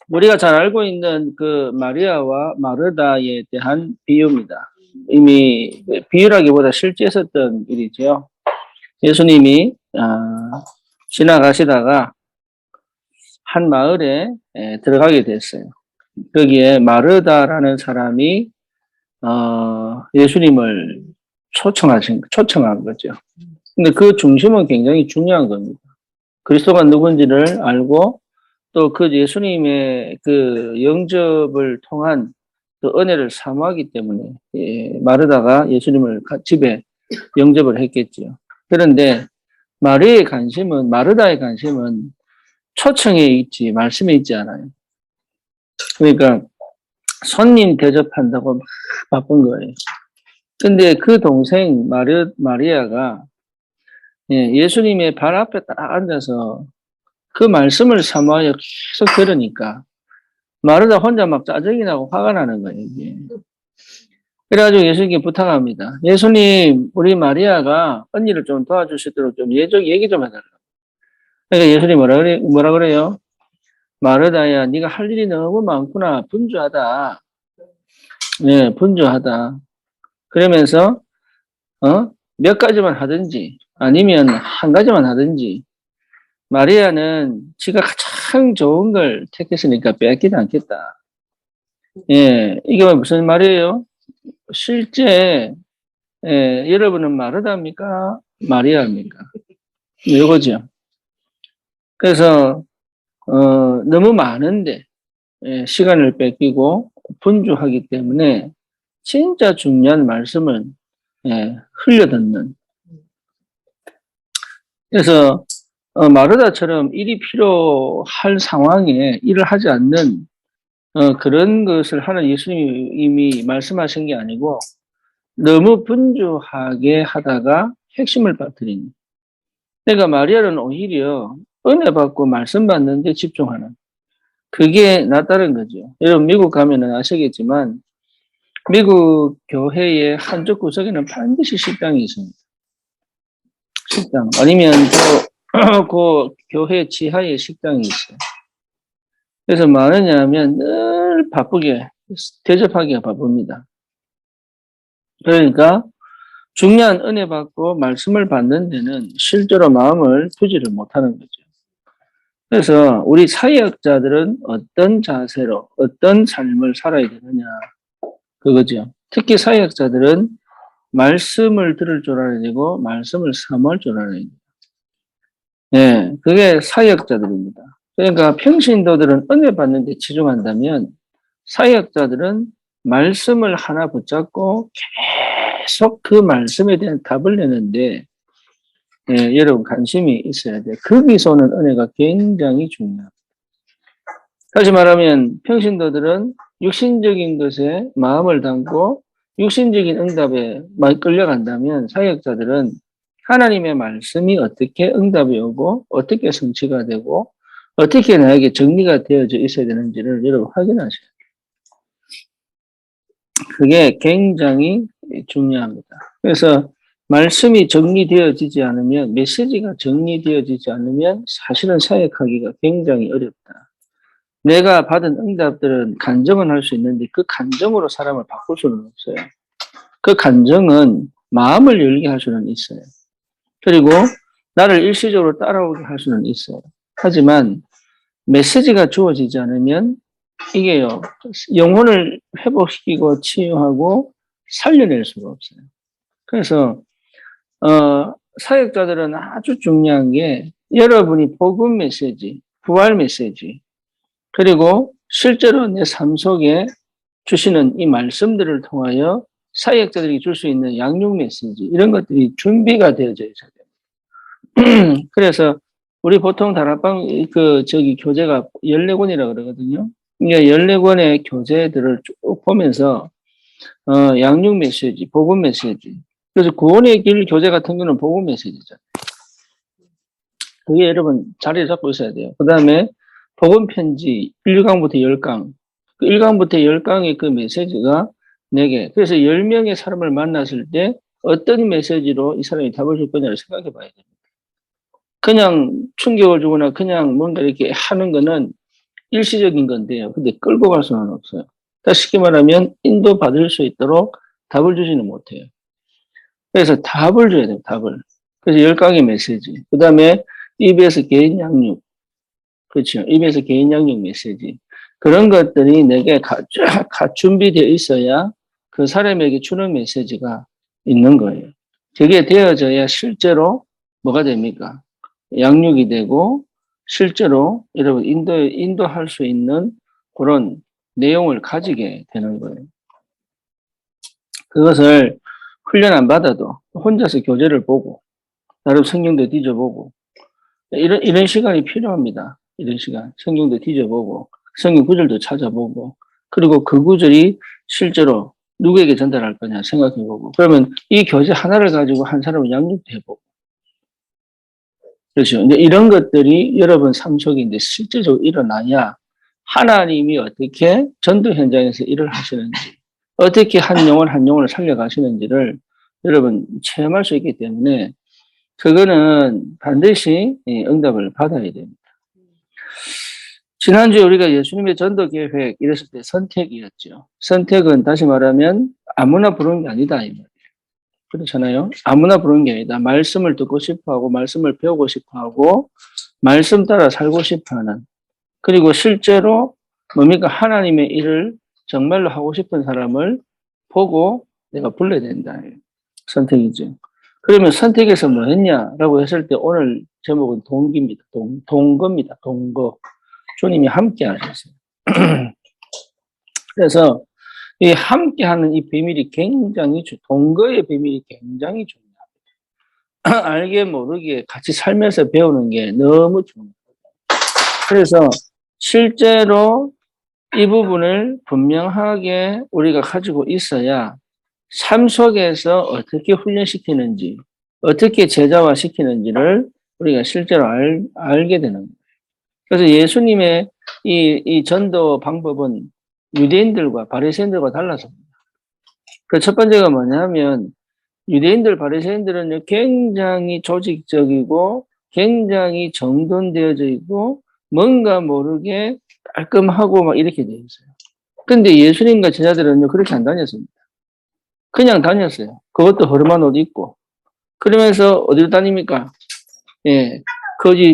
우리가 잘 알고 있는 그 마리아와 마르다에 대한 비유입니다. 이미 비유라기보다 실제 있었던 일이죠. 예수님이 지나가시다가 한 마을에 들어가게 됐어요. 거기에 마르다라는 사람이 예수님을 초청한 거죠. 근데 그 중심은 굉장히 중요한 겁니다. 그리스도가 누군지를 알고 또 그 예수님의 그 영접을 통한 그 은혜를 사모하기 때문에 마르다가 예수님을 집에 영접을 했겠죠. 그런데 마르다의 관심은 초청에 있지 말씀에 있지 않아요. 그러니까 손님 대접한다고 막 바쁜 거예요. 근데 그 동생 마리아가 예수님의 발 앞에 딱 앉아서 그 말씀을 사모하여 계속 들으니까 마르다 혼자 막 짜증이 나고 화가 나는 거예요, 이게. 그래가지고 예수님께 부탁합니다. 예수님, 우리 마리아가 언니를 좀 도와줄 수 있도록 좀 얘기 좀 해달라고. 그러니까 예수님이 뭐라 그래요? 마르다야, 네가 할 일이 너무 많구나. 분주하다. 네, 분주하다. 그러면서, 몇 가지만 하든지, 아니면 한 가지만 하든지, 마리아는 지가 가장 좋은 걸 택했으니까 뺏기지 않겠다. 예, 이게 무슨 말이에요? 실제, 여러분은 마르다입니까? 마리아입니까? 이거죠. 그래서, 너무 많은데, 시간을 뺏기고 분주하기 때문에 진짜 중요한 말씀을, 흘려듣는. 그래서, 마르다처럼 일이 필요할 상황에 일을 하지 않는 그런 것을 하는 예수님이 이미 말씀하신 게 아니고 너무 분주하게 하다가 핵심을 빠뜨리는. 그러니까 마리아는 오히려 은혜 받고 말씀 받는 데 집중하는. 그게 낫다는 거죠. 여러분 미국 가면은 아시겠지만 미국 교회의 한쪽 구석에는 반드시 식당이 있습니다. 식당. 아니면 그 교회 지하에 식당이 있어요. 그래서 뭐하느냐면 늘 바쁘게 대접하기가 바쁩니다. 그러니까 중요한 은혜 받고 말씀을 받는 데는 실제로 마음을 두지를 못하는 거죠. 그래서 우리 사역자들은 어떤 자세로 어떤 삶을 살아야 되느냐 그거죠. 특히 사역자들은 말씀을 들을 줄 알아야 되고 말씀을 사모할 줄 알아야 돼요. 네, 그게 사역자들입니다. 그러니까 평신도들은 은혜 받는 데 치중한다면 사역자들은 말씀을 하나 붙잡고 계속 그 말씀에 대한 답을 내는데 여러분 관심이 있어야 돼요. 거기서는 은혜가 굉장히 중요합니다. 다시 말하면 평신도들은 육신적인 것에 마음을 담고 육신적인 응답에 끌려간다면 사역자들은 하나님의 말씀이 어떻게 응답이 오고 어떻게 성취가 되고 어떻게 나에게 정리가 되어져 있어야 되는지를 여러분 확인하셔야 돼요. 그게 굉장히 중요합니다. 그래서 말씀이 정리되어지지 않으면 메시지가 정리되어지지 않으면 사실은 사역하기가 굉장히 어렵다. 내가 받은 응답들은 간증은 할 수 있는데 그 간증으로 사람을 바꿀 수는 없어요. 그 간증은 마음을 열게 할 수는 있어요. 그리고 나를 일시적으로 따라오게 할 수는 있어요. 하지만 메시지가 주어지지 않으면 이게요, 영혼을 회복시키고 치유하고 살려낼 수가 없어요. 그래서, 사역자들은 아주 중요한 게 여러분이 복음 메시지, 부활 메시지, 그리고 실제로 내 삶 속에 주시는 이 말씀들을 통하여 사역자들이 줄 수 있는 양육 메시지, 이런 것들이 준비가 되어져 있어야 돼요. 그래서 우리 보통 다락방 교재가 14권이라고 그러거든요. 그러니까 14권의 교재들을 쭉 보면서 양육 메시지, 복음 메시지. 그래서 구원의 길 교재 같은 경우는 복음 메시지죠. 그게 여러분 자리를 잡고 있어야 돼요. 그 다음에 복음 편지 1강부터 10강. 그 1강부터 10강의 그 메시지가 4개. 그래서 10명의 사람을 만났을 때 어떤 메시지로 이 사람이 답을 줄 거냐를 생각해 봐야 됩니다. 그냥 충격을 주거나 그냥 뭔가 이렇게 하는 거는 일시적인 건데요. 근데 끌고 갈 수는 없어요. 그러니까 쉽게 말하면 인도받을 수 있도록 답을 주지는 못해요. 그래서 답을 줘야 돼요. 답을. 그래서 열강의 메시지. 그 다음에 EBS 개인 양육. 그렇죠. EBS 개인 양육 메시지. 그런 것들이 내게 준비되어 있어야 그 사람에게 주는 메시지가 있는 거예요. 그게 되어져야 실제로 뭐가 됩니까? 양육이 되고 실제로 여러분 인도할 수 있는 그런 내용을 가지게 되는 거예요. 그것을 훈련 안 받아도 혼자서 교재를 보고 나름 성경도 뒤져보고 이런 시간이 필요합니다. 이런 시간 성경도 뒤져보고 성경 구절도 찾아보고 그리고 그 구절이 실제로 누구에게 전달할 거냐 생각해보고 그러면 이 교재 하나를 가지고 한 사람을 양육도 해보고 그렇죠. 근데 이런 것들이 여러분 삶 속에 이제 실제적으로 일어나야 하나님이 어떻게 전도 현장에서 일을 하시는지 어떻게 한 영혼 한 영혼을 살려가시는지를 여러분 체험할 수 있기 때문에 그거는 반드시 응답을 받아야 됩니다. 지난주에 우리가 예수님의 전도 계획 이랬을 때 선택이었죠. 선택은 다시 말하면 아무나 부르는 게 아니다 이 말이에요. 그렇잖아요. 아무나 부르는 게 아니다. 말씀을 듣고 싶어하고 말씀을 배우고 싶어하고 말씀 따라 살고 싶어하는 그리고 실제로 뭡니까 하나님의 일을 정말로 하고 싶은 사람을 보고 내가 불러야 된다. 선택이죠. 그러면 선택에서 뭐 했냐라고 했을 때 오늘 제목은 동기입니다. 동거입니다. 동거. 주님이 함께 하셨어요. 그래서 이 함께하는 이 비밀이 굉장히 동거의 비밀이 굉장히 중요합니다. 알게 모르게 같이 살면서 배우는 게 너무 중요합니다. 그래서 실제로 이 부분을 분명하게 우리가 가지고 있어야 삶 속에서 어떻게 훈련시키는지, 어떻게 제자화시키는지를 우리가 실제로 알게 되는 거예요. 그래서 예수님의 이 전도 방법은 유대인들과 바리새인들과 달라집니다. 그 첫 번째가 뭐냐면 유대인들, 바리새인들은 굉장히 조직적이고 굉장히 정돈되어져 있고 뭔가 모르게 깔끔하고 막 이렇게 되어 있어요. 근데 예수님과 제자들은요 그렇게 안 다녔습니다. 그냥 다녔어요. 그것도 허름한 옷 입고 그러면서 어디로 다닙니까? 예,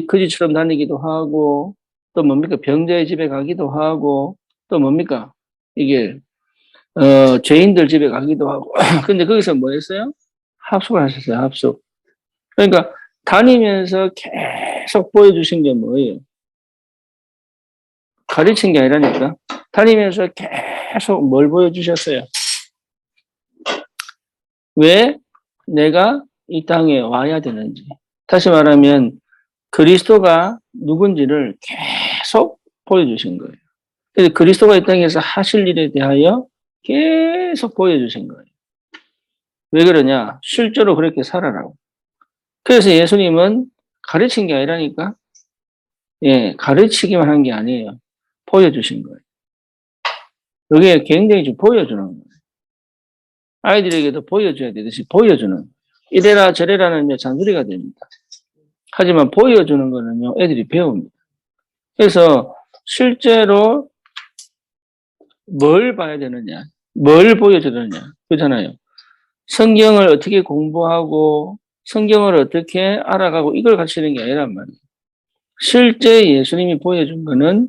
거지처럼 다니기도 하고 또 뭡니까 병자의 집에 가기도 하고 또 뭡니까 이게 죄인들 집에 가기도 하고 근데 거기서 뭐 했어요? 합숙을 하셨어요. 합숙. 그러니까 다니면서 계속 보여주신 게 뭐예요? 가르친 게 아니라니까 다니면서 계속 뭘 보여주셨어요? 왜 내가 이 땅에 와야 되는지 다시 말하면 그리스도가 누군지를 계속 보여주신 거예요. 그래서 그리스도가 이 땅에서 하실 일에 대하여 계속 보여주신 거예요. 왜 그러냐? 실제로 그렇게 살아라고. 그래서 예수님은 가르친 게 아니라니까? 예, 가르치기만 한 게 아니에요. 보여주신 거예요. 여기에 굉장히 좀 보여주는 거예요. 아이들에게도 보여줘야 되듯이 보여주는 거예요. 이래라 저래라는 잔소리가 됩니다. 하지만 보여주는 거는요, 애들이 배웁니다. 그래서 실제로 뭘 봐야 되느냐, 뭘 보여주느냐, 그렇잖아요. 성경을 어떻게 공부하고 성경을 어떻게 알아가고 이걸 가르치는 게 아니란 말이에요. 실제 예수님이 보여준 거는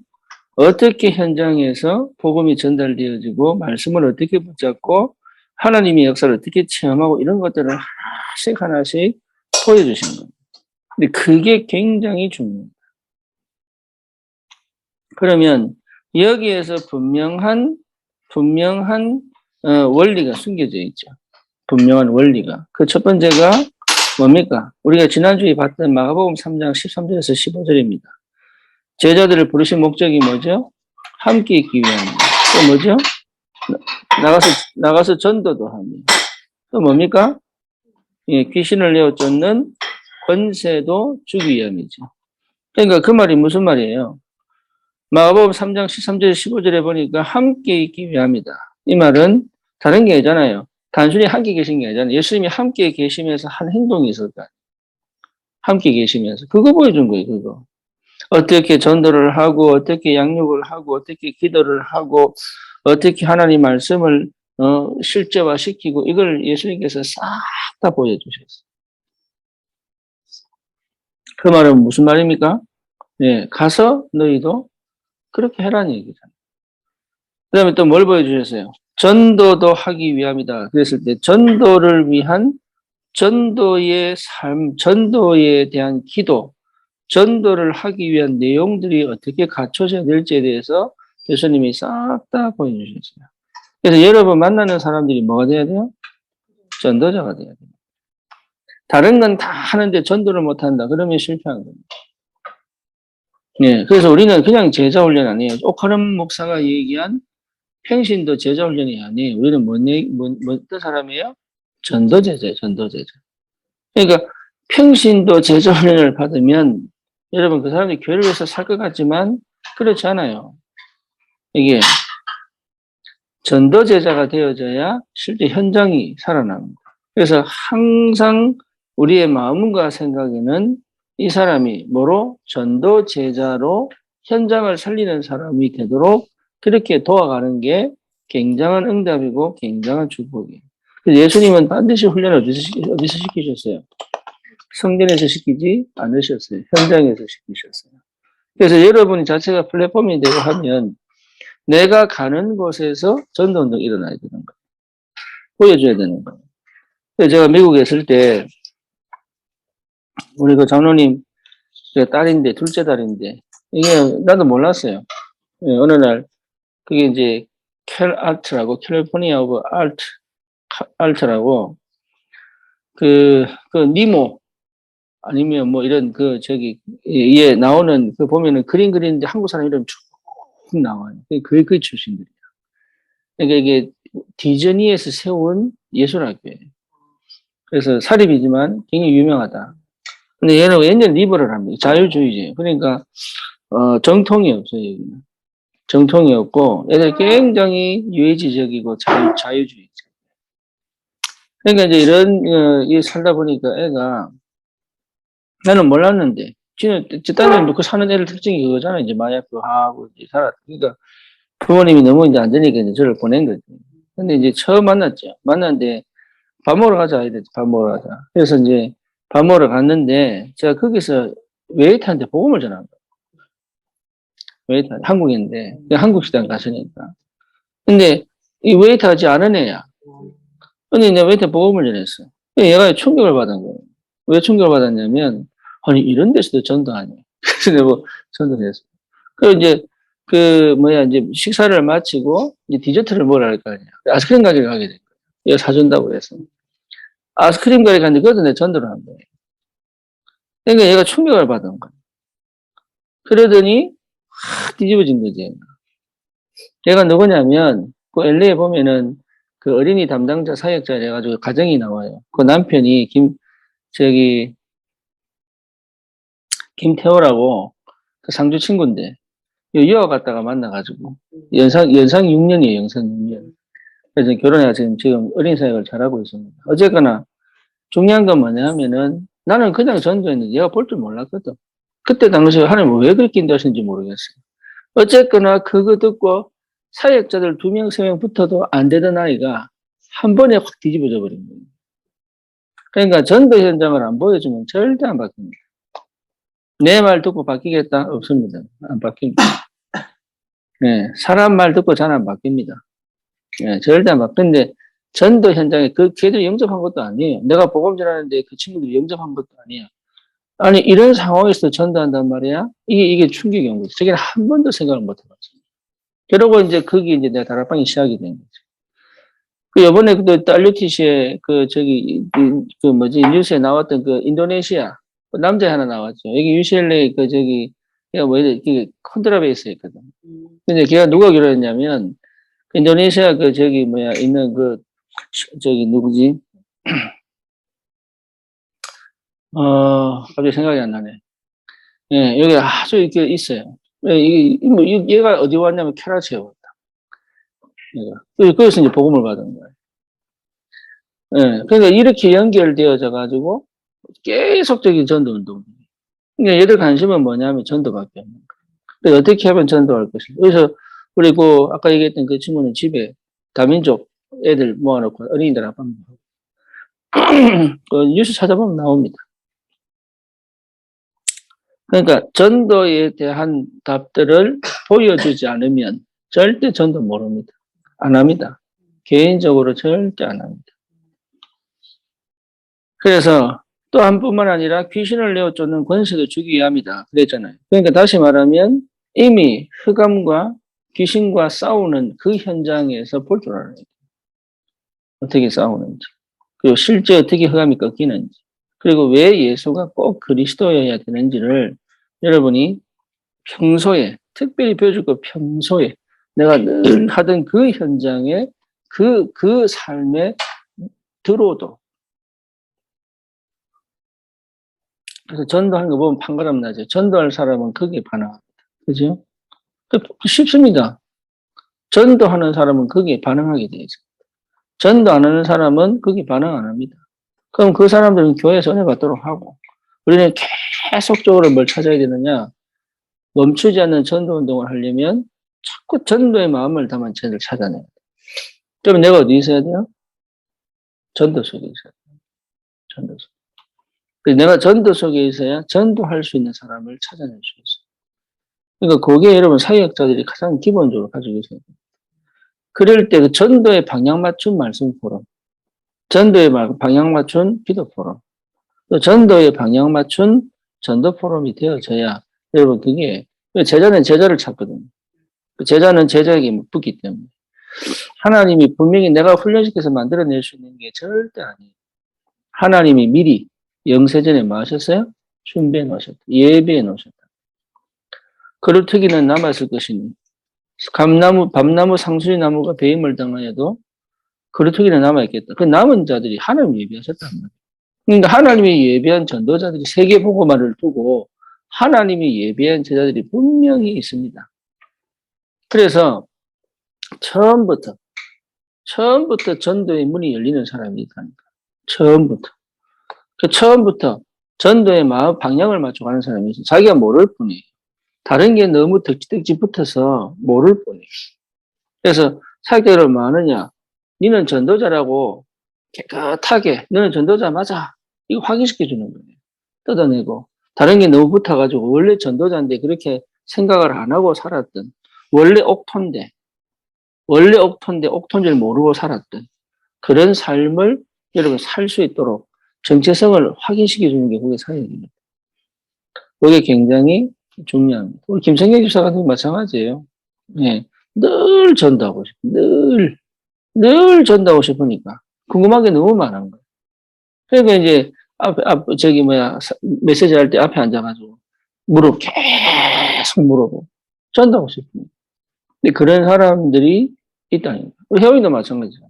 어떻게 현장에서 복음이 전달되어지고 말씀을 어떻게 붙잡고 하나님의 역사를 어떻게 체험하고 이런 것들을 하나씩 하나씩 보여주신 거예요. 근데 그게 굉장히 중요해요. 그러면 여기에서 분명한 원리가 숨겨져 있죠. 분명한 원리가. 그 첫 번째가 뭡니까? 우리가 지난주에 봤던 마가복음 3장 13절에서 15절입니다. 제자들을 부르신 목적이 뭐죠? 함께 있기 위함이에요. 또 뭐죠? 나가서 전도도 합니다. 또 뭡니까? 예, 귀신을 내어 쫓는 권세도 주기 위함이죠. 그러니까 그 말이 무슨 말이에요? 마가복음 3장 13절 15절에 보니까 함께 있기 위함이다. 이 말은 다른 게 아니잖아요. 단순히 함께 계신 게 아니잖아요. 예수님이 함께 계시면서 한 행동이 있었다. 함께 계시면서. 그거 보여준 거예요, 그거. 어떻게 전도를 하고, 어떻게 양육을 하고, 어떻게 기도를 하고, 어떻게 하나님 말씀을 실제화시키고, 이걸 예수님께서 싹 다 보여주셨어요. 그 말은 무슨 말입니까? 예, 가서 너희도 그렇게 해라는 얘기잖아요. 그 다음에 또 뭘 보여주셨어요? 전도도 하기 위함이다. 그랬을 때 전도를 위한 전도의 삶, 전도에 대한 기도, 전도를 하기 위한 내용들이 어떻게 갖춰져야 될지에 대해서 예수님이 싹 다 보여주셨어요. 그래서 여러분 만나는 사람들이 뭐가 돼야 돼요? 전도자가 돼야 돼요. 다른 건 다 하는데 전도를 못한다. 그러면 실패한 겁니다. 네, 그래서 우리는 그냥 제자 훈련 아니에요. 오카름 목사가 얘기한 평신도 제자 훈련이 아니에요. 우리는 어떤 사람이에요? 전도제자예요, 전도제자. 그러니까 평신도 제자 훈련을 받으면 여러분 그 사람이 교회를 위해서 살 것 같지만 그렇지 않아요. 이게 전도제자가 되어져야 실제 현장이 살아납니다. 그래서 항상 우리의 마음과 생각에는 이 사람이 뭐로? 전도제자로 현장을 살리는 사람이 되도록 그렇게 도와가는 게 굉장한 응답이고 굉장한 축복이에요. 그래서 예수님은 반드시 훈련을 어디서 시키셨어요? 성전에서 시키지 않으셨어요. 현장에서 시키셨어요. 그래서 여러분이 자체가 플랫폼이 되고 하면 내가 가는 곳에서 전도운동이 일어나야 되는 거예요. 보여줘야 되는 거예요. 그래서 제가 미국에 있을 때 우리 그 장로님 딸인데 둘째 딸인데 이게 나도 몰랐어요. 어느 날 그게 이제 캘 아트라고 캘리포니아 오브 알트라고 그 니모 아니면 뭐 이런 예 나오는 그 보면은 그림 그리는데 한국 사람 이름 쭉 나와요. 그게 출신들이야. 그러니까 이게 디즈니에서 세운 예술학교예요. 그래서 사립이지만 굉장히 유명하다. 근데 얘는 완전 리버럴 합니다. 자유주의지. 그러니까 정통이 없어요. 여기는. 정통이 없고 애들 굉장히 유해지적이고 자유주의. 그러니까 이제 이런 살다 보니까 애가 나는 몰랐는데 집단에 놓고 사는 애들 특징이 그거잖아. 이제 마약도 하고 이제 살았. 그러니까 부모님이 너무 이제 안 되니까 이제 저를 보낸 거지. 근데 이제 처음 만났죠. 만났는데 밥 먹으러 가자. 이랬지. 밥 먹으러 가자. 그래서 이제 밥 먹으러 갔는데 제가 거기서 웨이터한테 복음을 전한 거예요. 웨이터 한국인데 한국 식당 갔으니까. 근데 이 웨이터 하지 않은 애야. 근데 내가 웨이터 복음을 전했어. 얘가 충격을 받은 거예요. 왜 충격을 받았냐면 아니 이런 데서도 전도하냐. 그래서 내가 뭐 전도를 했어. 그 이제 이제 식사를 마치고 이제 디저트를 먹으러 갈 거 아니야. 아이스크림 가게를 가게 된 거야. 얘가 사준다고 그래서. 아이스크림 가게 갔는데 그것도 내 전도를 한 거예요. 그러니까 얘가 충격을 받은 거야. 그러더니 확 뒤집어진 거지. 얘가 누구냐면 그 LA에 보면은 그 어린이 담당자 사역자 해가지고 가정이 나와요. 그 남편이 김태호라고 그 상주 친구인데 유학 갔다가 만나가지고 연상 6년이에요. 연상 6년. 그래서 결혼해서 지금 어린이 사역을 잘하고 있습니다. 어쨌거나 중요한 건 뭐냐면은 나는 그냥 전도했는데 얘가 볼 줄 몰랐거든. 그때 당시에 하나님 왜 그렇게 인도하시는지 모르겠어요. 어쨌거나 그거 듣고 사역자들 2명, 3명 붙어도 안 되던 아이가 한 번에 확 뒤집어져 버린 거예요. 그러니까 전도 현장을 안 보여주면 절대 안 바뀝니다. 내 말 듣고 바뀌겠다? 없습니다. 안 바뀝니다. 네, 사람 말 듣고 잘 안 바뀝니다. 네, 절대 안 바뀌는데 전도 현장에 걔들이 영접한 것도 아니에요. 내가 복음 전하는데 그 친구들이 영접한 것도 아니에요. 아니 이런 상황에서 전도한단 말이야? 이게 충격이 온 거죠. 저게 한 번도 생각을 못 해봤어요. 그러고 이제 거기 이제 내가 다락방이 시작이 된 거죠. 그 요번에 그 딸루티시에 뉴스에 나왔던 그 인도네시아 그 남자 하나 나왔죠. 여기 UCLA 걔가 콘트라베이스에 있거든. 근데 걔가 누가 결혼했냐면 인도네시아 있는 누구지? 갑자기 생각이 안 나네. 예, 여기 아주 이렇게 있어요. 얘가 어디 왔냐면 캐라치에 왔다. 그래서 이제 복음을 받은 거예요. 예, 그러니까 이렇게 연결되어져 가지고 계속적인 전도 운동. 그러니까 얘들 관심은 뭐냐면 전도밖에 없는 거예요. 근데 어떻게 하면 전도할 것인가. 그래서 우리 아까 얘기했던 그 친구는 집에 다민족 애들 모아놓고 어린이들 합방 그 뉴스 찾아보면 나옵니다. 그러니까 전도에 대한 답들을 보여주지 않으면 절대 전도 모릅니다. 안 합니다. 개인적으로 절대 안 합니다. 그래서 또 한뿐만 아니라 귀신을 내어 쫓는 권세도 주기 위함이다. 그랬잖아요. 그러니까 다시 말하면 이미 흑암과 귀신과 싸우는 그 현장에서 볼 줄 알아요. 어떻게 싸우는지. 그리고 실제 어떻게 흑암이 꺾이는지. 그리고 왜 예수가 꼭 그리스도여야 되는지를 여러분이 평소에, 특별히 보여줄 거 평소에 내가 늘 하던 그 현장에 그 삶에 들어도. 그래서 전도하는 거 보면 판가름 나죠. 전도할 사람은 거기에 반응합니다. 그죠? 쉽습니다. 전도하는 사람은 거기에 반응하게 되어 있습니다. 전도 안 하는 사람은 거기에 반응 안 합니다. 그럼 그 사람들은 교회에서 은혜 받도록 하고, 우리는 계속적으로 뭘 찾아야 되느냐? 멈추지 않는 전도 운동을 하려면 자꾸 전도의 마음을 담은 죄를 찾아내야 돼요. 그러면 내가 어디 있어야 돼요? 전도 속에 있어야 돼요. 전도 속에. 그래서 내가 전도 속에 있어야 전도할 수 있는 사람을 찾아낼 수 있어요. 그러니까 그게 여러분 사역자들이 가장 기본적으로 가지고 있어야 돼요. 그럴 때 그 전도의 방향 맞춘 말씀 포럼, 전도의 방향 맞춘 기도 포럼, 또 전도의 방향 맞춘 전도 포럼이 되어져야 여러분 그게 제자는 제자를 찾거든요. 제자는 제자에게 붙기 때문에 하나님이 분명히 내가 훈련시켜서 만들어낼 수 있는 게 절대 아니에요. 하나님이 미리 영세전에 뭐 하셨어요? 준비해 놓으셨다. 예비해 놓으셨다. 그루터기는 남았을 것이니 밤나무 상수리 나무가 배임을 당하여도 그루터기는 남아있겠다. 그 남은 자들이 하나님이 예비하셨단 말이에요. 그러니까 하나님이 예비한 전도자들이 세계보고만을 두고 하나님이 예비한 제자들이 분명히 있습니다. 그래서 처음부터 전도의 문이 열리는 사람이 있다니까. 처음부터 전도의 마음 방향을 맞춰가는 사람이 있어요. 자기가 모를 뿐이에요. 다른 게 너무 덕지덕지 붙어서 모를 뿐이에요. 그래서 사역자를 뭐 하느냐? 너는 전도자라고 깨끗하게 너는 전도자 맞아. 이거 확인시켜 주는 거예요. 뜯어내고 다른 게 너무 붙어가지고 원래 전도자인데 그렇게 생각을 안 하고 살았던 원래 옥톤줄 모르고 살았던 그런 삶을 여러분 살 수 있도록 정체성을 확인시켜 주는 게 그게 사역입니다. 그게 굉장히 중요합니다. 우리 김성경 집사 같은 거 마찬가지예요. 예. 늘 전도하고 싶어. 늘 전도하고 싶으니까. 궁금한 게 너무 많은 거예요. 그러니까 이제 메시지 할 때 앞에 앉아가지고 계속 물어보고 전도하고 싶으니까. 근데 그런 사람들이 있다니까. 혜원이도 마찬가지죠.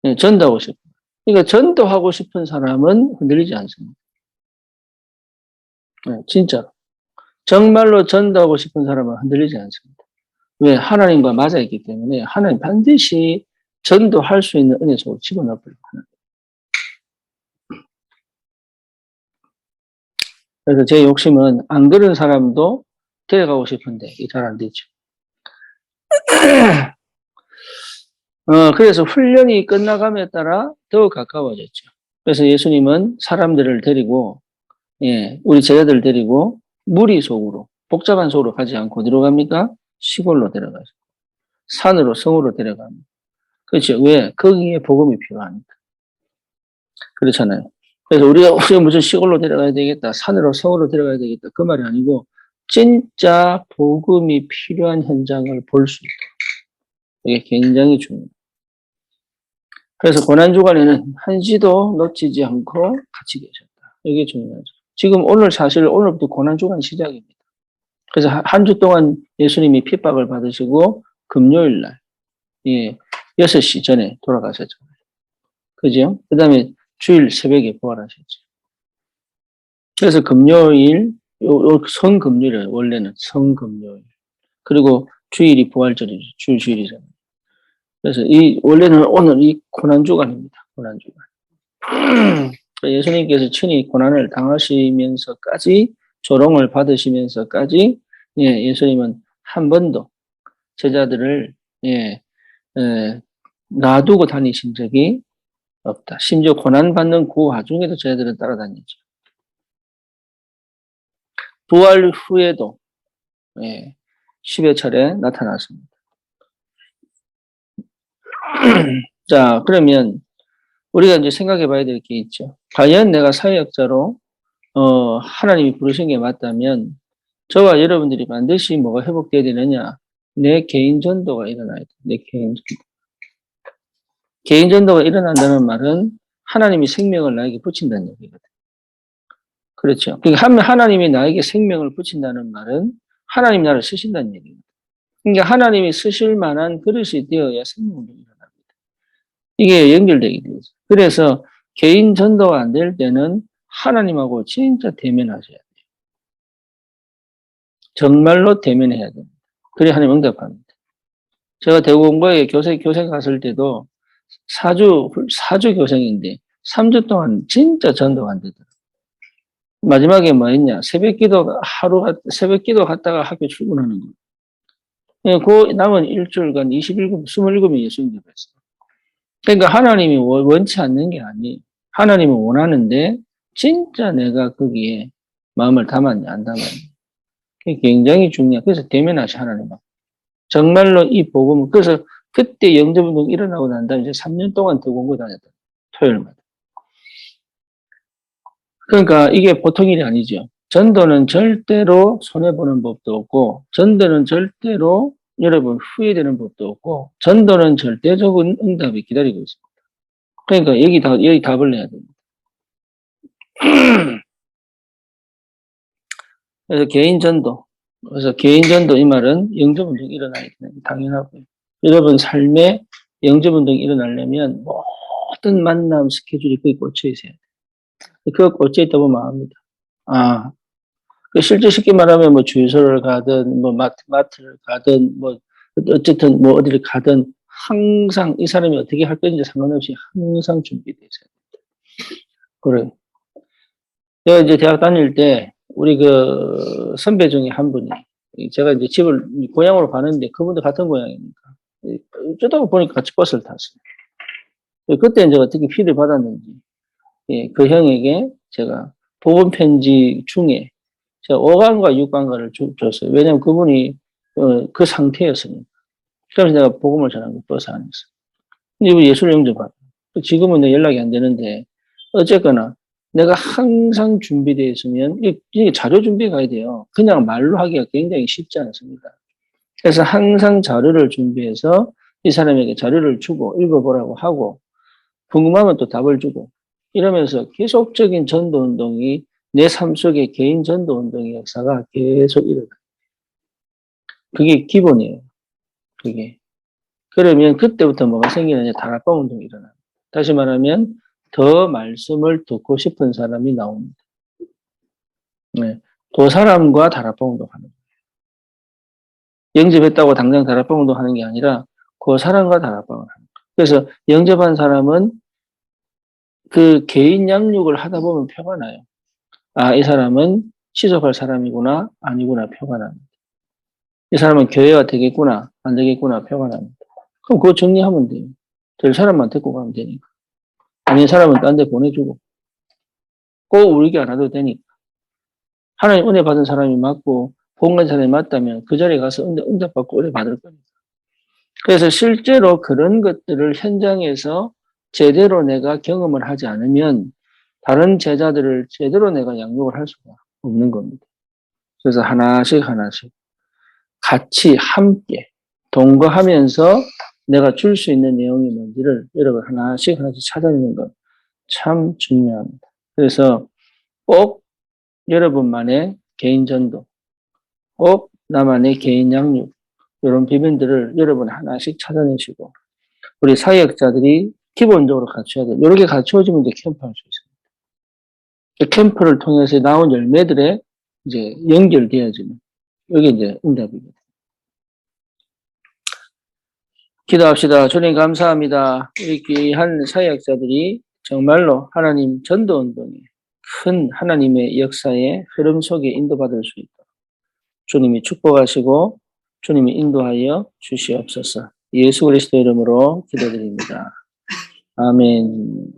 예, 전도하고 싶어. 그러니까 전도하고 싶은 사람은 흔들리지 않습니다. 네, 진짜로. 정말로 전도하고 싶은 사람은 흔들리지 않습니다. 왜? 하나님과 맞아 있기 때문에 하나님 반드시 전도할 수 있는 은혜 속으로 집어넣으려고 하는 거예요. 그래서 제 욕심은 안 그런 사람도 데려가고 싶은데 이게 잘 안 되죠. 그래서 훈련이 끝나감에 따라 더욱 가까워졌죠. 그래서 예수님은 사람들을 데리고 우리 제자들 데리고 무리 속으로 복잡한 속으로 가지 않고 어디로 갑니까? 시골로 데려가죠. 산으로 성으로 데려갑니다. 그렇죠. 왜? 거기에 복음이 필요하니까. 그렇잖아요. 그래서 우리가 무슨 시골로 데려가야 되겠다, 산으로 성으로 데려가야 되겠다 그 말이 아니고 진짜 복음이 필요한 현장을 볼 수 있다. 이게 굉장히 중요해요. 그래서 고난주간에는 한시도 놓치지 않고 같이 계셨다. 이게 중요하죠. 지금 오늘부터 고난주간 시작입니다. 그래서 한 주 동안 예수님이 핍박을 받으시고 금요일 날 6시 전에 돌아가셨죠. 그죠? 그 다음에 주일 새벽에 부활하셨죠. 그래서 금요일, 성금요일이에요. 원래는 성금요일. 그리고 주일이 부활절이죠. 주일이잖아요. 그래서 원래는 오늘 이 고난주간입니다. 고난주간. 예수님께서 친히 고난을 당하시면서까지 조롱을 받으시면서까지 예수님은 한 번도 제자들을 놔두고 다니신 적이 없다. 심지어 고난받는 그 와중에도 제자들은 따라다니죠. 부활 후에도 10여 차례 나타났습니다. 자, 그러면 우리가 이제 생각해 봐야 될 게 있죠. 과연 내가 사역자로 하나님이 부르신 게 맞다면 저와 여러분들이 반드시 뭐가 회복돼야 되느냐? 내 개인 전도가 일어나야 돼. 내 개인 전도. 개인 전도가 일어난다는 말은 하나님이 생명을 나에게 붙인다는 얘기거든. 그렇죠. 그러니까 하나님이 나에게 생명을 붙인다는 말은 하나님 나를 쓰신다는 얘기입니다. 그러니까 하나님이 쓰실 만한 그릇이 되어야 생명이 일어납니다. 이게 연결되게 되죠. 그래서 개인 전도가 안 될 때는 하나님하고 진짜 대면하셔야 돼요. 정말로 대면해야 됩니다. 그래 하나님 응답합니다. 제가 대구공고에 교생 갔을 때도 4주 교생인데 3주 동안 진짜 전도가 안 되더라고요. 마지막에 뭐 했냐? 새벽 기도 갔다가 학교 출근하는 거예요. 그 남은 일주일간 27명 예수님 접했어요. 그러니까 하나님이 원치 않는 게 아니에요. 하나님은 원하는데 진짜 내가 거기에 마음을 담았냐 안 담았냐. 그게 굉장히 중요해요. 그래서 대면하시 하나님하고. 정말로 이 복음을 그래서 그때 영접운동 일어나고 난 다음에 이제 3년 동안 더 공부 다녔다. 토요일마다. 그러니까 이게 보통 일이 아니죠. 전도는 절대로 손해보는 법도 없고, 전도는 절대로 여러분 후회되는 법도 없고, 전도는 절대적인 응답이 기다리고 있습니다. 그러니까 여기 답을 내야 됩니다. 그래서 그래서 개인 전도 이 말은 영접운동이 일어나야 되는 당연하고요. 여러분 삶에 영접운동이 일어나려면 모든 만남 스케줄이 거기 꽂혀 있어야 돼요. 그거 꽂혀 있다 보면 압니다. 실제 쉽게 말하면 뭐 주유소를 가든 뭐 마트를 가든 뭐 어쨌든 뭐 어디를 가든 항상 이 사람이 어떻게 할 건지 상관없이 항상 준비되어 있어야 됩니다. 그래. 제가 이제 대학 다닐 때 우리 그 선배 중에 한 분이 제가 이제 집을 고향으로 가는데 그분도 같은 고향이니까 어쩌다 보니까 같이 버스를 탔어요. 그때 이제 어떻게 피를 받았는지 그 형에게 제가 복음 편지 중에 제가 5강과 6강과를 줬어요. 왜냐면 그분이 그 상태였으니까. 그래서 내가 복음을 전한 거 버스 안에서. 근데 이분 예수를 영접하고 지금은 내 연락이 안 되는데 어쨌거나 내가 항상 준비되어 있으면 이게 자료 준비해 가야 돼요. 그냥 말로 하기가 굉장히 쉽지 않습니다. 그래서 항상 자료를 준비해서 이 사람에게 자료를 주고 읽어보라고 하고 궁금하면 또 답을 주고 이러면서 계속적인 전도 운동이 내 삶 속에 개인 전도 운동의 역사가 계속 일어나요. 그게 기본이에요. 그게. 그러면 그때부터 뭐가 생기느냐 다락방 운동이 일어나요. 다시 말하면 더 말씀을 듣고 싶은 사람이 나옵니다. 네. 그 사람과 다락방 운동하는 거예요. 영접했다고 당장 다락방 운동하는 게 아니라 그 사람과 다락방을 하는 거예요. 그래서 영접한 사람은 그 개인 양육을 하다 보면 표가 나요. 이 사람은 시속할 사람이구나, 아니구나 표가 납니다. 이 사람은 교회가 되겠구나, 안 되겠구나 표가 납니다. 그럼 그거 정리하면 돼요. 될 사람만 데리고 가면 되니까. 아닌 사람은 딴 데 보내주고. 꼭 울기 안 해도 되니까. 하나님 은혜 받은 사람이 맞고, 복음한 사람이 맞다면 그 자리에 가서 응답받고 은혜 받을 겁니다. 그래서 실제로 그런 것들을 현장에서 제대로 내가 경험을 하지 않으면 다른 제자들을 제대로 내가 양육을 할 수가 없는 겁니다. 그래서 하나씩 같이 함께 동거하면서 내가 줄 수 있는 내용이 뭔지를 여러분 하나씩 찾아내는 것 참 중요합니다. 그래서 꼭 여러분만의 개인 전도, 꼭 나만의 개인 양육 이런 비밀들을 여러분 하나씩 찾아내시고 우리 사역자들이 기본적으로 갖춰야 돼요. 이렇게 갖추어지면 이제 캠프할 수 있습니다. 캠프를 통해서 나온 열매들에 이제 연결되어지는 이게 이제 응답입니다. 기도합시다. 주님 감사합니다. 우리 귀한 사역자들이 정말로 하나님 전도운동에 큰 하나님의 역사의 흐름 속에 인도받을 수 있도록 주님이 축복하시고 주님이 인도하여 주시옵소서. 예수 그리스도 이름으로 기도드립니다. 아멘.